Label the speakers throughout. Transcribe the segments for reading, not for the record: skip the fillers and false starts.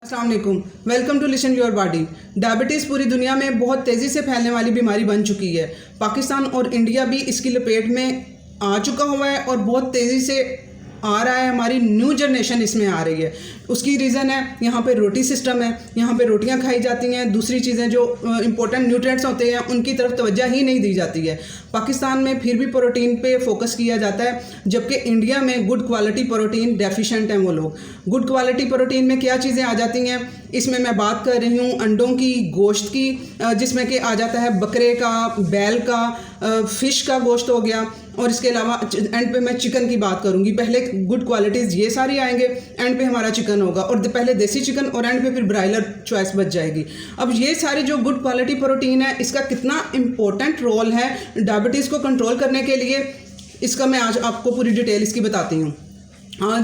Speaker 1: अस्सलाम वालेकुम, welcome to listen your body. Diabetes पूरी दुनिया में बहुत तेज़ी से फैलने वाली बीमारी बन चुकी है। पाकिस्तान और इंडिया भी इसकी लपेट में आ चुका हुआ है और बहुत तेज़ी से आ रहा है। हमारी न्यू जनरेशन इसमें आ रही है। उसकी रीज़न है यहाँ पे रोटी सिस्टम है, यहाँ पे रोटियाँ खाई जाती हैं, दूसरी चीज़ें जो इंपॉर्टेंट न्यूट्रिएंट्स होते हैं उनकी तरफ तवज्जो ही नहीं दी जाती है। पाकिस्तान में फिर भी प्रोटीन पे फोकस किया जाता है, जबकि इंडिया में गुड क्वालिटी प्रोटीन डेफिशिएंट हैं वो लोग। गुड क्वालिटी प्रोटीन में क्या चीज़ें आ जाती हैं, इसमें मैं बात कर रही हूँ अंडों की, गोश्त की, जिसमें कि आ जाता है बकरे का, बैल का, फ़िश का गोश्त हो गया, और इसके अलावा एंड पे मैं चिकन की बात करूँगी। पहले गुड क्वालिटीज़ ये सारी आएंगे, एंड पे हमारा चिकन होगा, और पहले देसी चिकन और एंड पे फिर ब्रायलर चॉइस बच जाएगी। अब ये सारी जो गुड क्वालिटी प्रोटीन है, इसका कितना इम्पोर्टेंट रोल है डायबिटीज़ को कंट्रोल करने के लिए, इसका मैं आज आपको पूरी डिटेल इसकी बताती हूँ। हाँ,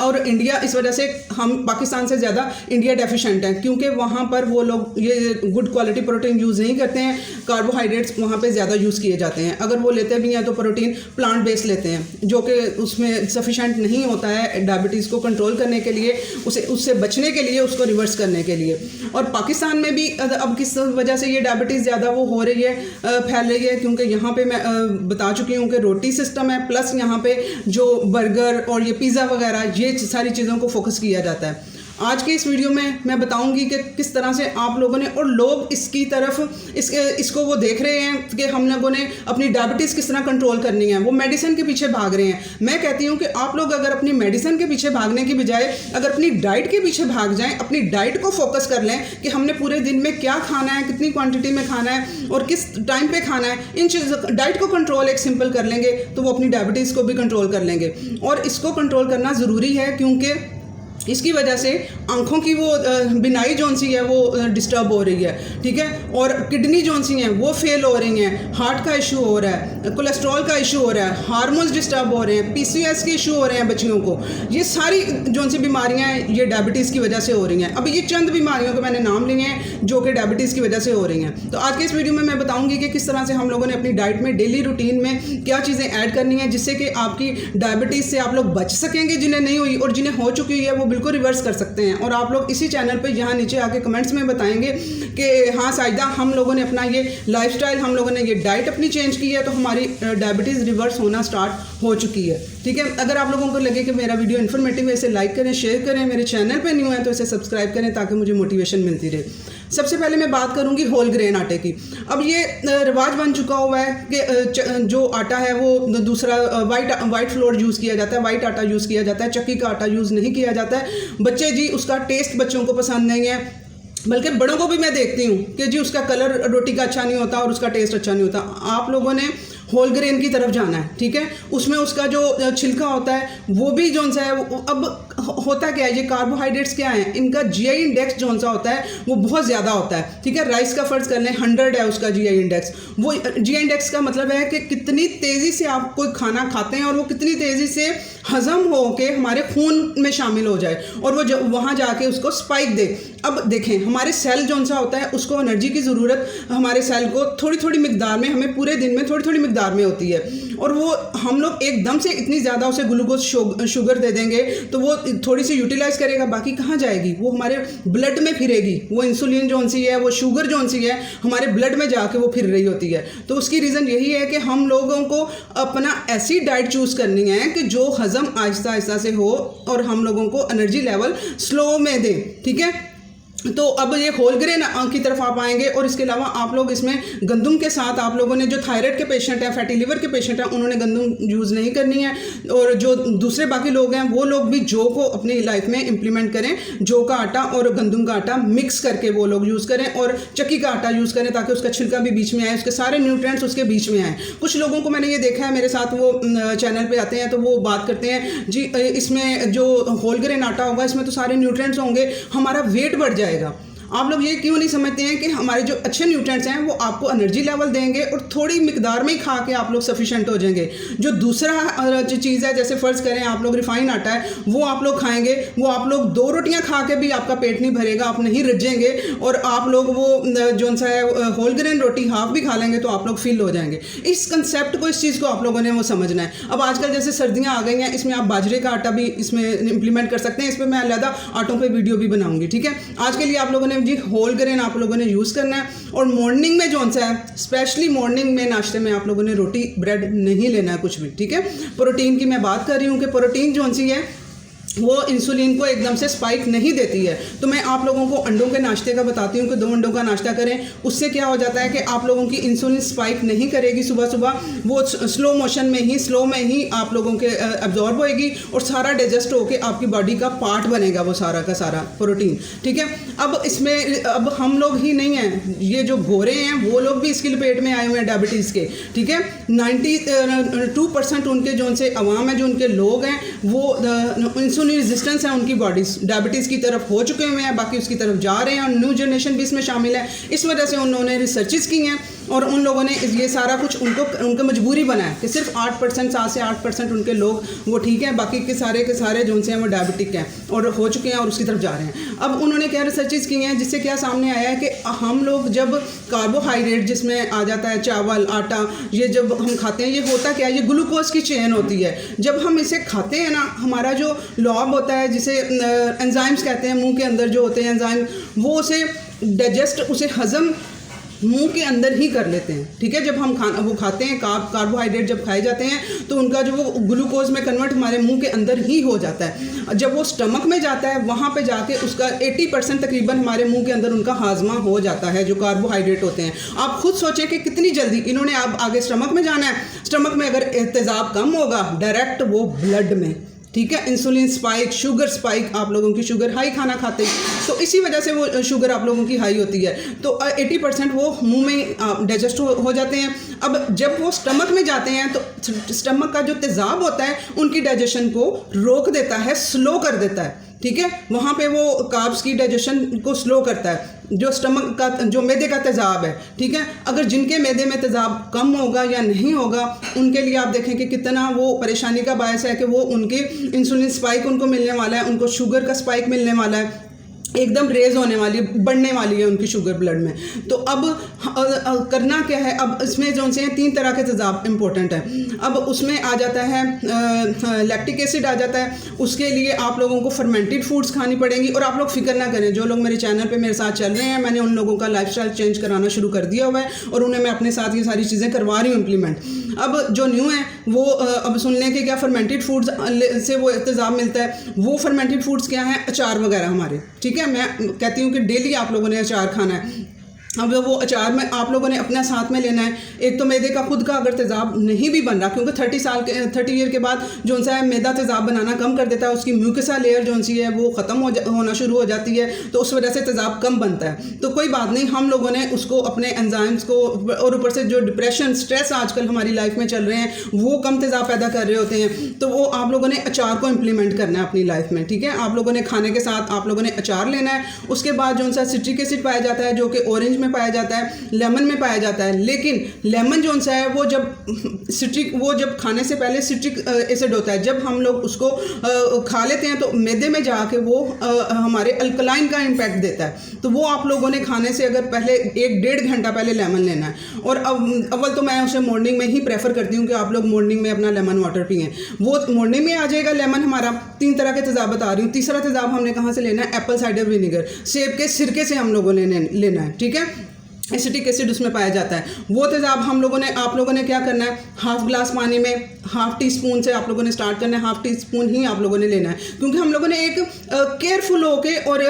Speaker 1: और इंडिया इस वजह से, हम पाकिस्तान से ज़्यादा इंडिया डेफिशिएंट है, क्योंकि वहाँ पर वो लोग ये गुड क्वालिटी प्रोटीन यूज़ नहीं करते हैं। कार्बोहाइड्रेट्स वहाँ पे ज़्यादा यूज़ किए जाते हैं। अगर वो लेते भी हैं तो प्रोटीन प्लांट बेस्ड लेते हैं, जो कि उसमें सफिशेंट नहीं होता है डायबिटीज़ को कंट्रोल करने के लिए, उससे बचने के लिए, उसको रिवर्स करने के लिए। और पाकिस्तान में भी अब किस वजह से ये डायबिटीज़ ज़्यादा वो हो रही है, फैल रही है, क्योंकि यहाँ पर मैं बता चुकी हूँ कि रोटी सिस्टम है, प्लस यहाँ पर जो बर्गर और ये पिज़्ज़ा वगैरह, ये सारी चीज़ों को फोकस किया जाता है। आज के इस वीडियो में मैं बताऊंगी कि किस तरह से आप लोगों ने, और लोग इसकी तरफ इसको वो देख रहे हैं कि हम लोगों ने अपनी डायबिटीज़ किस तरह कंट्रोल करनी है, वो मेडिसिन के पीछे भाग रहे हैं। मैं कहती हूं कि आप लोग अगर अपनी मेडिसिन के पीछे भागने की बजाय अगर अपनी डाइट के पीछे भाग जाएं, अपनी डाइट को फोकस कर लें कि हमने पूरे दिन में क्या खाना है, कितनी क्वान्टिटी में खाना है और किस टाइम पर खाना है, इन चीज़ों डाइट को कंट्रोल एक सिंपल कर लेंगे तो वो अपनी डायबिटीज़ को भी कंट्रोल कर लेंगे। और इसको कंट्रोल करना ज़रूरी है, क्योंकि इसकी वजह से आँखों की वो बिनाई जौन सी है वो डिस्टर्ब हो रही है, ठीक है, और किडनी जौन सी हैं वो फेल हो रही हैं, हार्ट का इशू हो रहा है, कोलेस्ट्रॉल का इशू हो रहा है, हार्मोन्स डिस्टर्ब हो रहे हैं, PCOS के इशू हो रहे हैं बच्चियों को। ये सारी जौन सी बीमारियाँ हैं ये डायबिटीज़ की वजह से हो रही हैं। अब ये चंद बीमारियों के मैंने नाम लिए हैं जो कि डायबिटीज़ की वजह से हो रही हैं। तो आज के इस वीडियो में मैं बताऊँगी कि किस तरह से हम लोगों ने अपनी डाइट में, डेली रूटीन में क्या चीज़ें ऐड करनी है, जिससे कि आपकी डायबिटीज़ से आप लोग बच सकेंगे, जिन्हें नहीं हुई, और जिन्हें हो चुकी है वो बिल्कुल रिवर्स कर सकते हैं। और आप लोग इसी चैनल पे यहाँ नीचे आके कमेंट्स में बताएंगे कि हाँ साजिदा, हम लोगों ने अपना ये लाइफस्टाइल, हम लोगों ने ये डाइट अपनी चेंज की है, तो हमारी डायबिटीज़ रिवर्स होना स्टार्ट हो चुकी है, ठीक है। अगर आप लोगों को लगे कि मेरा वीडियो इन्फॉर्मेटिव है, इसे लाइक करें, शेयर करें, मेरे चैनल पे न्यू है तो इसे सब्सक्राइब करें ताकि मुझे मोटिवेशन मिलती रहे। सबसे पहले मैं बात करूंगी होल ग्रेन आटे की। अब ये रिवाज बन चुका हुआ है कि जो आटा है वो दूसरा वाइट फ्लोर यूज़ किया जाता है, वाइट आटा यूज़ किया जाता है, चक्की का आटा यूज़ नहीं किया जाता है। बच्चे जी, उसका टेस्ट बच्चों को पसंद नहीं है, बल्कि बड़ों को भी मैं देखती हूँ कि जी उसका कलर रोटी का अच्छा नहीं होता और उसका टेस्ट अच्छा नहीं होता। आप लोगों ने होल ग्रेन की तरफ जाना है, ठीक है। उसमें उसका जो छिलका होता है वो भी जौन सा है, अब होता क्या है, ये कार्बोहाइड्रेट्स क्या हैं, इनका GI इंडेक्स जौन सा होता है वो बहुत ज़्यादा होता है, ठीक है। राइस का फ़र्ज़ कर लें 100 है उसका GI इंडेक्स। वो GI इंडेक्स का मतलब है कि कितनी तेज़ी से आप कोई खाना खाते हैं और वो कितनी तेज़ी से हज़म हो के हमारे खून में शामिल हो जाए और वो वहाँ जाके उसको स्पाइक दे। अब देखें, हमारे सेल जौन सा होता है उसको एनर्जी की ज़रूरत, हमारे सेल को थोड़ी थोड़ी मिकदार में, हमें पूरे दिन में थोड़ी थोड़ी मिकदार में होती है, और वो हम लोग एकदम से इतनी ज़्यादा उसे ग्लूकोज शुगर दे देंगे तो वो थोड़ी सी यूटिलाइज करेगा, बाकी कहाँ जाएगी, वो हमारे ब्लड में फिरेगी। वो इंसुलिन जौन सी है, वो शुगर जौन सी है, हमारे ब्लड में जाके वो फिर रही होती है। तो उसकी रीज़न यही है कि हम लोगों को अपना ऐसी डाइट चूज़ करनी है कि जो हज़म आहिस्ता आहिस्ता से हो और हम लोगों को एनर्जी लेवल स्लो में दे, ठीक है। तो अब ये होल ग्रेन की तरफ आप आएंगे, और इसके अलावा आप लोग इसमें गंदम के साथ, आप लोगों ने जो थायराइड के पेशेंट हैं, फैटी लिवर के पेशेंट हैं, उन्होंने गंदम यूज़ नहीं करनी है, और जो दूसरे बाकी लोग हैं वो लोग भी जौ को अपनी लाइफ में इम्प्लीमेंट करें। जौ का आटा और गंदम का आटा मिक्स करके वो लोग यूज़ करें, और चक्की का आटा यूज़ करें ताकि उसका छिलका भी बीच में आए, उसके सारे न्यूट्रिएंट्स उसके बीच में आए। कुछ लोगों को मैंने ये देखा है, मेरे साथ वो चैनल पर आते हैं तो वो बात करते हैं जी इसमें जो होल ग्रेन आटा होगा इसमें तो सारे न्यूट्रिएंट्स होंगे, हमारा वेट बढ़ जाएगा। आप लोग ये क्यों नहीं समझते हैं कि हमारे जो अच्छे न्यूट्रिएंट्स हैं वो आपको एनर्जी लेवल देंगे और थोड़ी मिकदार में ही खा के आप लोग सफिशेंट हो जाएंगे। जो दूसरा जो चीज़ है, जैसे फ़र्ज़ करें आप लोग रिफाइन आटा है वो आप लोग खाएंगे, वो आप लोग 2 रोटियां खा के भी आपका पेट नहीं भरेगा, आप नहीं रजेंगे, और आप लोग वो जो सा है होल ग्रेन रोटी हाफ भी खा लेंगे तो आप लोग फिल हो जाएंगे। इस कंसेप्ट को, इस चीज़ को आप लोगों ने वो समझना है। अब आजकल जैसे सर्दियाँ आ गई हैं, इसमें आप बाजरे का आटा भी इसमें इंप्लीमेंट कर सकते हैं। इस पर मैं अलग आटों पे वीडियो भी बनाऊंगी, ठीक है। आज के लिए आप लोगों ने जी होल ग्रेन आप लोगों ने यूज़ करना है, और मॉर्निंग में जो सा है स्पेशली मॉर्निंग में नाश्ते में आप लोगों ने रोटी ब्रेड नहीं लेना है कुछ भी, ठीक है। प्रोटीन की मैं बात कर रही हूँ कि प्रोटीन जो सी है वो इंसुलिन को एकदम से स्पाइक नहीं देती है। तो मैं आप लोगों को अंडों के नाश्ते का बताती हूँ कि 2 अंडों का नाश्ता करें, उससे क्या हो जाता है कि आप लोगों की इंसुलिन स्पाइक नहीं करेगी सुबह सुबह, वो स्लो मोशन में ही, स्लो में ही आप लोगों के एब्जॉर्ब होएगी और सारा डाइजेस्ट होकर आपकी बॉडी का पार्ट बनेगा वो सारा का सारा प्रोटीन, ठीक है। अब इसमें अब हम लोग ही नहीं हैं, ये जो गोरे हैं वो लोग भी इसकी लपेट में आए हुए हैं डायबिटीज़ के, ठीक है। 92% उनके जो से अवाम है, जो उनके लोग हैं, वो इंसुलिन रेजिस्टेंस है उनकी बॉडीज डायबिटीज़ की तरफ हो चुके हुए हैं, बाकी उसकी तरफ जा रहे हैं, और न्यू जनरेशन भी इसमें शामिल है। इस वजह से उन्होंने रिसर्चेस की हैं और उन लोगों ने ये सारा कुछ उनको मजबूरी बनाया कि सिर्फ 8%, 7 से 8% उनके लोग वो ठीक हैं, बाकी के सारे जो हैं वो डायबिटिक हैं और हो चुके हैं और उसकी तरफ जा रहे हैं। अब उन्होंने क्या रिसर्चेस की हैं, जिससे क्या सामने आया है कि हम लोग जब कार्बोहाइड्रेट जिसमें आ जाता है चावल, आटा, ये जब हम खाते हैं, ये होता क्या है, ये ग्लूकोज की चेन होती है। जब हम इसे खाते हैं ना, हमारा जो लॉब होता है जिसे एंजाइम्स कहते हैं, मुंह के अंदर जो होते हैं एंजाइम, वो उसे डाइजेस्ट, उसे हजम मुंह के अंदर ही कर लेते हैं, ठीक है। जब हम वो खाते हैं, कार्बोहाइड्रेट जब खाए जाते हैं तो उनका जो वो ग्लूकोज में कन्वर्ट हमारे मुंह के अंदर ही हो जाता है। जब वो स्टमक में जाता है, वहाँ पे जाके उसका 80% तकरीबन हमारे मुंह के अंदर उनका हाजमा हो जाता है, जो कार्बोहाइड्रेट होते हैं। आप खुद सोचें कि कितनी जल्दी इन्होंने अब आगे स्टमक में जाना है। स्टमक में अगर तेज़ाब कम होगा, डायरेक्ट वो ब्लड में, ठीक है, इंसुलिन स्पाइक, शुगर स्पाइक, आप लोगों की शुगर हाई खाना खाते हैं तो इसी वजह से वो शुगर आप लोगों की हाई होती है। तो 80% वो मुंह में डाइजेस्ट हो जाते हैं। अब जब वो स्टमक में जाते हैं तो स्टमक का जो तेज़ाब होता है उनकी डाइजेशन को रोक देता है, स्लो कर देता है, ठीक है। वहाँ पे वो कार्ब्स की डाइजेशन को स्लो करता है, जो स्टमक का, जो मैदे का तेज़ाब है, ठीक है। अगर जिनके मैदे में तेज़ाब कम होगा या नहीं होगा, उनके लिए आप देखें कि कितना वो परेशानी का बायस है कि वो उनके इंसुलिन स्पाइक उनको मिलने वाला है, उनको शुगर का स्पाइक मिलने वाला है, एकदम रेज होने वाली, बढ़ने वाली है उनकी शुगर ब्लड में। तो अब करना क्या है, अब इसमें जो से 3 तरह के तेज़ाब इंपॉर्टेंट है। अब उसमें आ जाता है लैक्टिक एसिड आ जाता है, उसके लिए आप लोगों को फर्मेंटेड फूड्स खानी पड़ेंगी। और आप लोग फिक्र ना करें, जो लोग मेरे चैनल पे मेरे साथ चल रहे हैं, मैंने उन लोगों का लाइफस्टाइल चेंज कराना शुरू कर दिया हुआ है और उन्हें मैं अपने साथ ये सारी चीज़ें करवा रही हूँ इम्प्लीमेंट। अब जो न्यू है वो अब सुन लें कि क्या फर्मेंटेड फूड्स से वो तेज़ाब मिलता है। वो फर्मेंटेड फूड्स क्या हैं, अचार वगैरह हमारे, ठीक है। मैं कहती हूँ कि डेली आप लोगों ने अचार खाना है। अब वो अचार में आप लोगों ने अपना साथ में लेना है। एक तो मैदे का खुद का अगर तेज़ाब नहीं भी बन रहा, क्योंकि 30 ईयर के बाद जो सा है मैदा तेज़ाब बनाना कम कर देता है, उसकी म्यूकसा लेयर जो सी है वो ख़त्म होना शुरू हो जाती है, तो उस वजह से तेज़ाब कम बनता है। तो कोई बात नहीं, हम लोगों ने उसको अपने एंजाइम्स को, और ऊपर से जो डिप्रेशन, स्ट्रेस आजकल हमारी लाइफ में चल रहे हैं, वो कम तेज़ाब पैदा कर रहे होते हैं। तो वो आप लोगों ने अचार को इम्प्लीमेंट करना है अपनी लाइफ में, ठीक है। आप लोगों ने खाने के साथ आप लोगों ने अचार लेना है। उसके बाद जो सा सिट्रिक एसिड पाया जाता है, जो कि ऑरेंज में पाया जाता है, लेमन में पाया जाता है। लेकिन लेमन जो सा है वो जब खाने से पहले सिट्रिक एसिड होता है, जब हम लोग उसको खा लेते हैं तो मैदे में जाके वो हमारे अल्कलाइन का इम्पैक्ट देता है। तो वो आप लोगों ने खाने से अगर पहले 1-1.5 घंटा पहले लेमन लेना है। और अव्वल तो मैं उसे मॉर्निंग में ही प्रेफर करती हूँ कि आप लोग मॉर्निंग में अपना लेमन वाटर पिएं। वो मॉर्निंग में आ जाएगा लेमन हमारा। 3 तरह के तेज़ाब बता रही हूँ। तीसरा तेज़ाब हमने कहाँ से लेना है, एप्पल साइडर विनेगर, सेब के सिरके से हम लोगों ने लेना है, ठीक है। एसिटिक एसिड उसमें पाया जाता है। वो तेज़ाब आप लोगों ने क्या करना है, हाफ ग्लास पानी में हाफ टी स्पून से आप लोगों ने स्टार्ट करना है। हाफ टी स्पून ही आप लोगों ने लेना है, क्योंकि हम लोगों ने एक केयरफुल होके और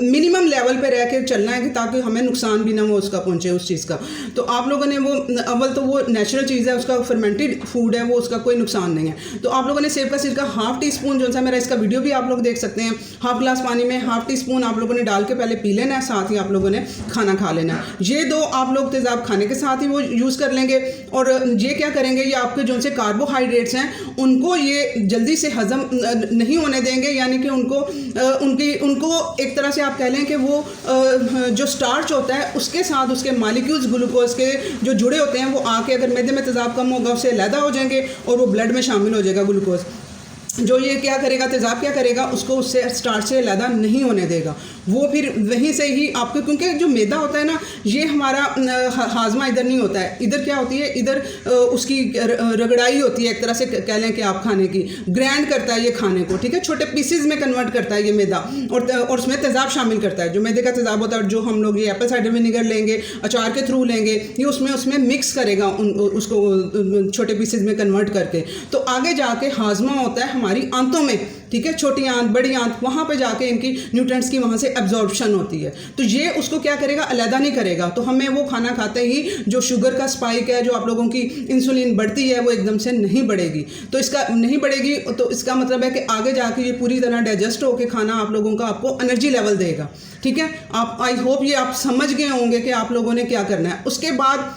Speaker 1: मिनिमम लेवल पे रह के चलना है, कि ताकि हमें नुकसान भी ना हो उसका पहुंचे उस चीज़ का। तो आप लोगों ने वो अव्वल तो वो नेचुरल चीज़ है, उसका फर्मेंटेड फूड है, वो उसका कोई नुकसान नहीं है। तो आप लोगों ने सेब का सिरका हाफ टी स्पून, जो सा मेरा इसका वीडियो भी आप लोग देख सकते हैं, हाफ ग्लास पानी में हाफ टी स्पून आप लोगों ने डाल के पहले पी लेना है, साथ ही आप लोगों ने खाना खा लेना। ये 2 आप लोग तेज़ाब खाने के साथ ही वो यूज़ कर लेंगे। और ये क्या करेंगे, ये आपके जो से कार्बोहाइड्रेट्स हैं उनको ये जल्दी से हजम नहीं होने देंगे, यानी कि उनको एक तरह से आप कह लें कि वो जो स्टार्च होता है उसके साथ उसके मालिक्यूल्स ग्लूकोज के जो जुड़े होते हैं वो आके अगर मैदे में तेज़ाब कम होगा उससे अलहदा हो जाएंगे और वो ब्लड में शामिल हो जाएगा ग्लूकोज। जो ये क्या करेगा, तेज़ाब क्या करेगा, उसको उससे स्टार्च से अलहदा नहीं होने देगा। वो फिर वहीं से ही आपको, क्योंकि जो मैदा होता है ना ये हमारा हाजमा इधर नहीं होता है, इधर क्या होती है, इधर उसकी रगड़ाई होती है एक तरह से कह लें कि आप खाने की ग्रैंड करता है ये खाने को, ठीक है, छोटे पीसेज में कन्वर्ट करता है ये मैदा और उसमें तेज़ाब शामिल करता है। जो मैदे का तेज़ाब होता है जो हम लोग ये एप्पल साइडर विनेगर लेंगे, अचार के थ्रू लेंगे, ये उसमें मिक्स करेगा उसको छोटे पीसेज में कन्वर्ट करके, तो आगे जाके हाजमा होता है हमारी आंतों में, ठीक है, छोटी आंत बड़ी आंत, वहाँ पे जाके इनकी न्यूट्रिएंट्स की वहाँ से एब्जॉर्प्शन होती है, तो ये उसको क्या करेगा, अलहदा नहीं करेगा। तो हमें वो खाना खाते ही जो शुगर का स्पाइक है, जो आप लोगों की इंसुलिन बढ़ती है वो एकदम से नहीं बढ़ेगी। तो इसका नहीं बढ़ेगी तो इसका मतलब है कि आगे जाके ये पूरी तरह डाइजेस्ट होकर खाना आप लोगों का आपको एनर्जी लेवल देगा, ठीक है। आप आई होप ये आप समझ गए होंगे कि आप लोगों ने क्या करना है। उसके बाद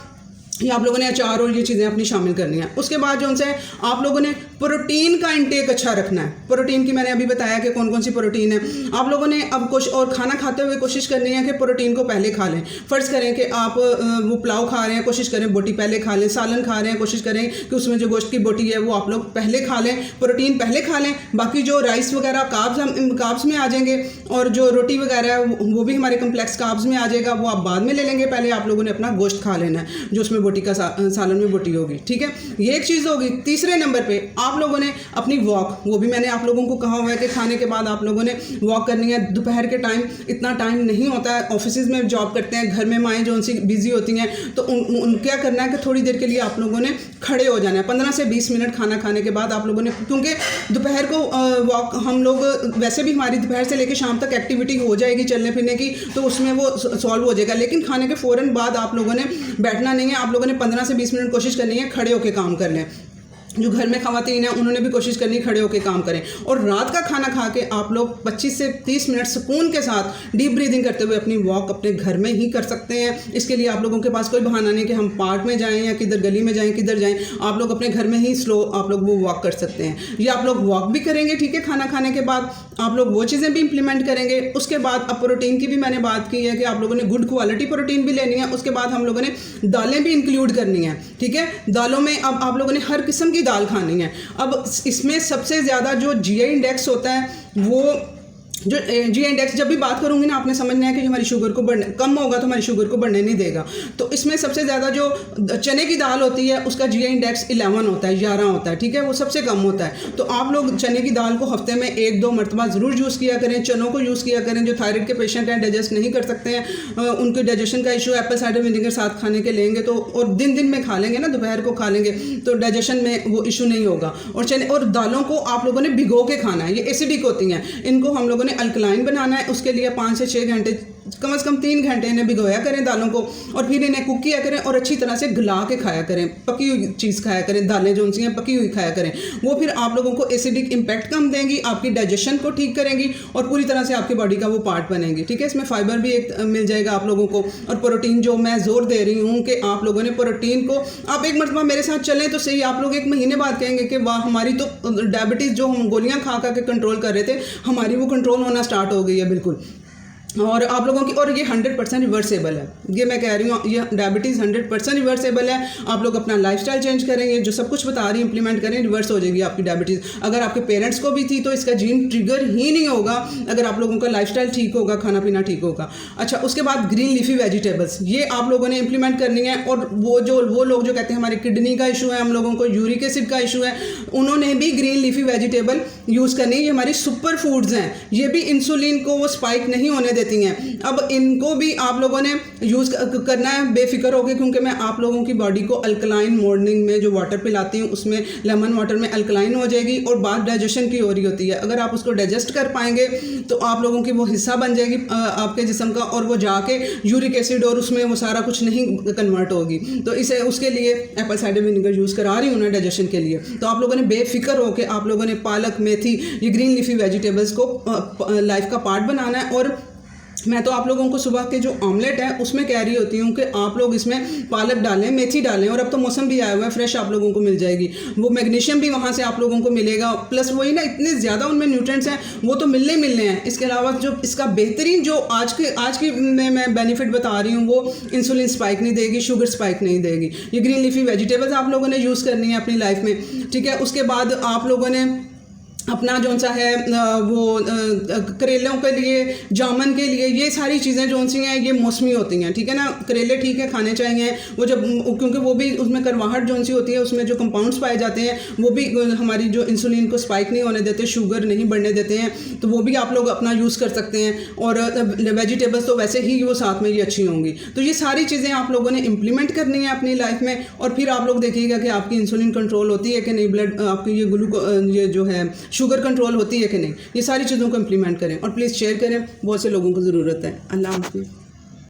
Speaker 1: ये आप लोगों ने अचार और ये चीज़ें अपनी शामिल करनी है। उसके बाद जो उनसे आप लोगों ने प्रोटीन का इंटेक अच्छा रखना है। प्रोटीन की मैंने अभी बताया कि कौन कौन सी प्रोटीन है। आप लोगों ने अब कुछ और खाना खाते हुए कोशिश करनी है कि प्रोटीन को पहले खा लें। फ़र्ज़ करें कि आप वो पुलाव खा रहे हैं, कोशिश करें बोटी पहले खा लें, सालन खा रहे हैं, कोशिश करें कि उसमें जो गोश्त की बोटी है वो आप लोग पहले खा लें, प्रोटीन पहले खा लें। बाकी जो राइस वगैरह कार्ब्स में आ जाएंगे और जो रोटी वगैरह है वो भी हमारे कम्प्लेक्स कार्ब्स में आ जाएगा, वो आप बाद में ले लेंगे। पहले आप लोगों ने अपना गोश्त खा लेना है जो उसमें बोटी का सालन में बोटी होगी, ठीक है, ये एक चीज़ होगी। तीसरे नंबर पे आप लोगों ने अपनी वॉक, वो भी मैंने आप लोगों को कहा हुआ है कि खाने के बाद आप लोगों ने वॉक करनी है। दोपहर के टाइम इतना टाइम नहीं होता है, ऑफिसेज में जॉब करते हैं, घर में माएँ जो उनसी बिजी होती हैं, तो उन क्या करना है कि थोड़ी देर के लिए आप लोगों ने खड़े हो जाना है। 15 से 20 मिनट खाना खाने के बाद आप लोगों ने, क्योंकि दोपहर को वॉक हम लोग वैसे भी हमारी दोपहर से लेकर शाम तक एक्टिविटी हो जाएगी चलने फिरने की, तो उसमें वो सॉल्व हो जाएगा। लेकिन खाने के फ़ौरन बाद आप लोगों ने बैठना नहीं है, आप लोगों ने 15 से 20 मिनट कोशिश करनी है खड़े होकर काम कर लें। जो घर में ख़वातीन हैं उन्होंने भी कोशिश करनी खड़े होकर काम करें। और रात का खाना खा के आप लोग 25 से 30 मिनट सुकून के साथ डीप ब्रीदिंग करते हुए अपनी वॉक अपने घर में ही कर सकते हैं। इसके लिए आप लोगों के पास कोई बहाना नहीं कि हम पार्क में जाएं या किधर गली में जाएं, किधर जाएं, आप लोग अपने घर में ही स्लो आप लोग वो वॉक कर सकते हैं। ये आप लोग वॉक भी करेंगे, ठीक है, खाना खाने के बाद आप लोग वो चीज़ें भी इंप्लीमेंट करेंगे। उसके बाद अब प्रोटीन की भी मैंने बात की है कि आप लोगों ने गुड क्वालिटी प्रोटीन भी लेनी है। उसके बाद हम लोगों ने दालें भी इंक्लूड करनी है, ठीक है। दालों में अब आप लोगों ने हर किस्म की दाल खानी है। अब इसमें सबसे ज़्यादा जो जीआई इंडेक्स होता है, वो जो जी इंडेक्स जब भी बात करूंगी ना, आपने समझना है कि हमारी शुगर को बढ़ने कम होगा तो हमारी शुगर को बढ़ने नहीं देगा। तो इसमें सबसे ज़्यादा जो चने की दाल होती है उसका जी इंडेक्स 11 होता है, 11 होता है, ठीक है, वो सबसे कम होता है। तो आप लोग चने की दाल को हफ्ते में 1-2 मरतबा ज़रूर यूज़ किया करें, चनों को यूज़ किया करें। जो थायराइड के पेशेंट हैं, डाइजेस्ट नहीं कर सकते हैं, उनके डाइजेशन का इशू एप्पल साइडर विनेगर साथ खाने के लेंगे तो, और दिन में खा लेंगे ना, दोपहर को खा लेंगे तो डाइजेशन में वो इशू नहीं होगा। और चने और दालों को आप लोगों ने भिगो के खाना है, ये एसिडिक होती हैं, इनको हम लोगों ने अल्कलाइन बनाना है। उसके लिए 5 से 6 घंटे, कम से कम 3 घंटे इन्हें भिगोया करें दालों को, और फिर इन्हें कुक किया करें और अच्छी तरह से गला के खाया करें। पकी हुई चीज़ खाया करें, दालें जो उनसी हैं पकी हुई खाया करें। वो फिर आप लोगों को एसिडिक इम्पैक्ट कम देंगी, आपकी डाइजेशन को ठीक करेंगी और पूरी तरह से आपकी बॉडी का वो पार्ट बनेंगी, ठीक है। इसमें फाइबर भी एक मिल जाएगा आप लोगों को, और प्रोटीन जो मैं जोर दे रही हूँ कि आप लोगों ने प्रोटीन को, आप एक मरतबा मेरे साथ चलें तो सही, आप लोग 1 महीने बाद कहेंगे कि वाह, हमारी तो डायबिटीज़ जो हम गोलियाँ खा के कंट्रोल कर रहे थे, हमारी वो कंट्रोल होना स्टार्ट हो गई है बिल्कुल। और आप लोगों की, और ये 100% रिवर्सेबल है, ये मैं कह रही हूँ, ये डायबिटीज़ 100% रिवर्सेबल है। आप लोग अपना लाइफस्टाइल चेंज करेंगे, जो सब कुछ बता रही इंप्लीमेंट करें, रिवर्स हो जाएगी आपकी डायबिटीज़। अगर आपके पेरेंट्स को भी थी तो इसका जीन ट्रिगर ही नहीं होगा अगर आप लोगों का लाइफस्टाइल ठीक होगा, खाना पीना ठीक होगा। अच्छा, उसके बाद ग्रीन लीफी वेजिटेबल्स, ये आप लोगों ने इंप्लीमेंट करनी है। और वो लोग जो कहते हैं हमारे किडनी का इशू है, हम लोगों को यूरिक एसिड का इशू है, उन्होंने भी ग्रीन लीफी वेजिटेबल यूज़ करनी है। ये हमारी सुपर फूड्स हैं, ये भी इंसुलिन को वो स्पाइक नहीं होने देती हैं। अब इनको भी आप लोगों ने यूज़ करना है बेफिक्र होकर, क्योंकि मैं आप लोगों की बॉडी को अल्कलाइन, मॉर्निंग में जो वाटर पिलाती हूँ उसमें लेमन वाटर में अल्कलाइन हो जाएगी, और बात डाइजेशन की हो रही होती है। अगर आप उसको डाइजेस्ट कर पाएंगे तो आप लोगों की वो हिस्सा बन जाएगी आपके जिस्म का, और वो जाके यूरिक एसिड और उसमें वो सारा कुछ नहीं कन्वर्ट होगी। तो इसे उसके लिए एप्पल साइडर विनेगर यूज़ करा रही हूँ ना डाइजेशन के लिए। तो आप लोगों ने बेफिक्र होकर आप लोगों ने पालक, मेथी, ये ग्रीन लीफी वेजिटेबल्स को लाइफ का पार्ट बनाना है। और मैं तो आप लोगों को सुबह के जो ऑमलेट है उसमें कह रही होती हूँ कि आप लोग इसमें पालक डालें, मेथी डालें, और अब तो मौसम भी आया हुआ है, फ्रेश आप लोगों को मिल जाएगी, वो मैग्नीशियम भी वहाँ से आप लोगों को मिलेगा, प्लस वही ना इतने ज़्यादा उनमें न्यूट्रिएंट्स हैं वो तो मिलने ही मिलने हैं। इसके अलावा जो इसका बेहतरीन जो आज की मैं बेनिफिट बता रही हूँ वो इंसुलिन स्पाइक नहीं देगी, शुगर स्पाइक नहीं देगी। ये ग्रीन लीफी वेजिटेबल्स आप लोगों ने यूज़ करनी है अपनी लाइफ में, ठीक है। उसके बाद आप लोगों ने अपना जौन सा है वो करेलों के लिए, जामुन के लिए, ये सारी चीज़ें जौन सी हैं ये मौसमी होती हैं, ठीक है ना। करेले ठीक है खाने चाहिए, वो जब क्योंकि वो भी उसमें करवाहट जौन सी होती है उसमें जो कंपाउंड्स पाए जाते हैं वो भी हमारी जो इंसुलिन को स्पाइक नहीं होने देते, शुगर नहीं बढ़ने देते हैं, तो वो भी आप लोग अपना यूज़ कर सकते हैं। और वेजिटेबल्स तो वैसे ही वो साथ में ये अच्छी होंगी। तो ये सारी चीज़ें आप लोगों ने इम्प्लीमेंट करनी है अपनी लाइफ में, और फिर आप लोग देखिएगा कि आपकी इंसुलिन कंट्रोल होती है कि नहीं, ब्लड आपकी ये जो है शुगर कंट्रोल होती है कि नहीं। ये सारी चीज़ों को इम्प्लीमेंट करें और प्लीज़ शेयर करें, बहुत से लोगों को ज़रूरत है। अल्लाह हाफ़िज़।